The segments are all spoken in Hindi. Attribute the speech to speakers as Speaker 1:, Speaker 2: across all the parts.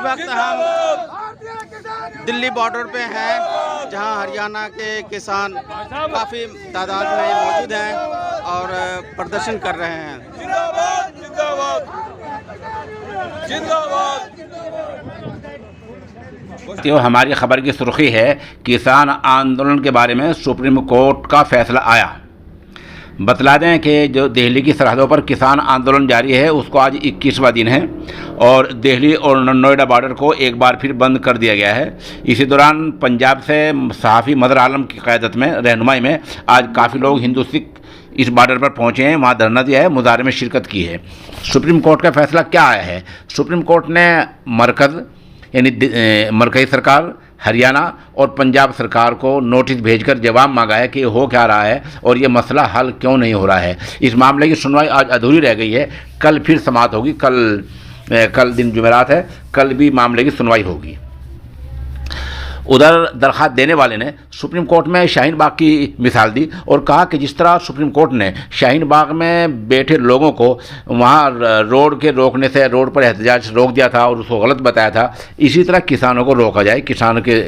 Speaker 1: वक्त हम दिल्ली बॉर्डर पे हैं, जहां हरियाणा के किसान काफ़ी तादाद में मौजूद हैं और प्रदर्शन कर रहे हैं।
Speaker 2: जिंदाबाद जिंदाबाद जिंदाबाद।
Speaker 3: तो हमारी खबर की सुर्खी है, किसान आंदोलन के बारे में सुप्रीम कोर्ट का फैसला आया। बतला दें कि जो दिल्ली की सरहदों पर किसान आंदोलन जारी है, उसको आज 21वां दिन है और दिल्ली और नोएडा बॉर्डर को एक बार फिर बंद कर दिया गया है। इसी दौरान पंजाब से सहाफ़ी मदर आलम की क़यादत में रहनुमाई में आज काफ़ी लोग हिंदू सिख इस बॉर्डर पर पहुंचे हैं, वहाँ धरना दिया है, मुजाहरे में शिरकत की है। सुप्रीम कोर्ट का फैसला क्या आया है? सुप्रीम कोर्ट ने मरकज़ यानी मरकज़ी सरकार, हरियाणा और पंजाब सरकार को नोटिस भेजकर जवाब मांगा है कि हो क्या रहा है और ये मसला हल क्यों नहीं हो रहा है। इस मामले की सुनवाई आज अधूरी रह गई है, कल फिर समाप्त होगी। कल दिन जुमेरात है, कल भी मामले की सुनवाई होगी। उधर दरख्वास्त देने वाले ने सुप्रीम कोर्ट में शाहीन बाग की मिसाल दी और कहा कि जिस तरह सुप्रीम कोर्ट ने शाहीन बाग में बैठे लोगों को वहाँ रोड के रोकने से, रोड पर एहतजाज रोक दिया था और उसको गलत बताया था, इसी तरह किसानों को रोका जाए, किसानों के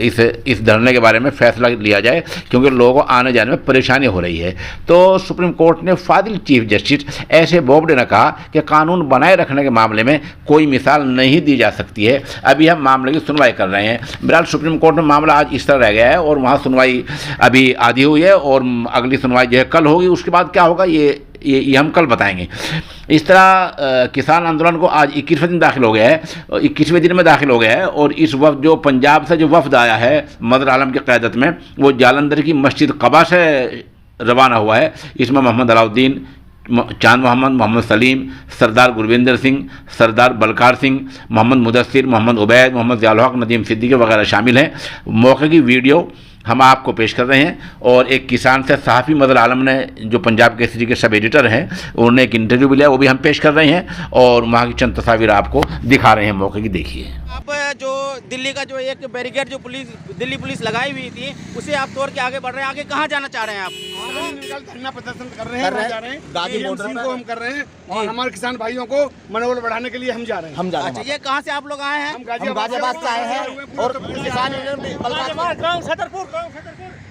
Speaker 3: इस धरने के बारे में फैसला लिया जाए, क्योंकि लोगों को आने जाने में परेशानी हो रही है। तो सुप्रीम कोर्ट ने फादिल चीफ जस्टिस ऐसे बोबडे ने कहा कि कानून बनाए रखने के मामले में कोई मिसाल नहीं दी जा सकती है। अभी हम मामले की सुनवाई कर रहे हैं। बहरहाल सुप्रीम कोर्ट में मामला आज इस तरह रह गया है और वहाँ सुनवाई अभी आधी हुई है और अगली सुनवाई जो है कल होगी। उसके बाद क्या होगा ये हम कल बताएंगे। इस तरह किसान आंदोलन को आज 21वें दिन दाखिल हो गया है, 21वें दिन में दाखिल हो गया है और इस वक्त जो पंजाब से जो वफ्द आया है मदर आलम की क़यादत में, वो जालंधर की मस्जिद कबा से रवाना हुआ है। इसमें मोहम्मद अलाउद्दीन, चांद मोहम्मद, मोहम्मद सलीम, सरदार गुरविंदर सिंह, सरदार बलकार सिंह, मोहम्मद मुदस्सिर, मोहम्मद उबैद, मोहम्मद ज़ियाउल हक, नदीम सिद्दीकी वगैरह शामिल हैं। मौके की वीडियो हम आपको पेश कर रहे हैं और एक किसान से सहाफ़ी मदर आलम ने, जो पंजाब केसरी के सब एडिटर हैं, उन्होंने एक इंटरव्यू भी लिया, वो भी हम पेश कर रहे हैं और वहाँ की चंद तस्वीर आपको दिखा रहे हैं। मौके की देखिए।
Speaker 1: आप जो दिल्ली का जो एक बैरिकेड जो दिल्ली पुलिस लगाई हुई थी, उसे आप तोड़ के आगे बढ़ रहे हैं। आगे कहाँ जाना चाह रहे हैं आप?
Speaker 4: धरना प्रदर्शन कर रहे हैं, जा रहे हैं को हम कर रहे हैं और हमारे किसान भाइयों को मनोबल बढ़ाने के लिए हम जा रहे हैं।
Speaker 1: अच्छा, ये कहाँ से आप लोग आए हैं?
Speaker 4: हम गाजियाबाद से आए हैं और किसान यूनियन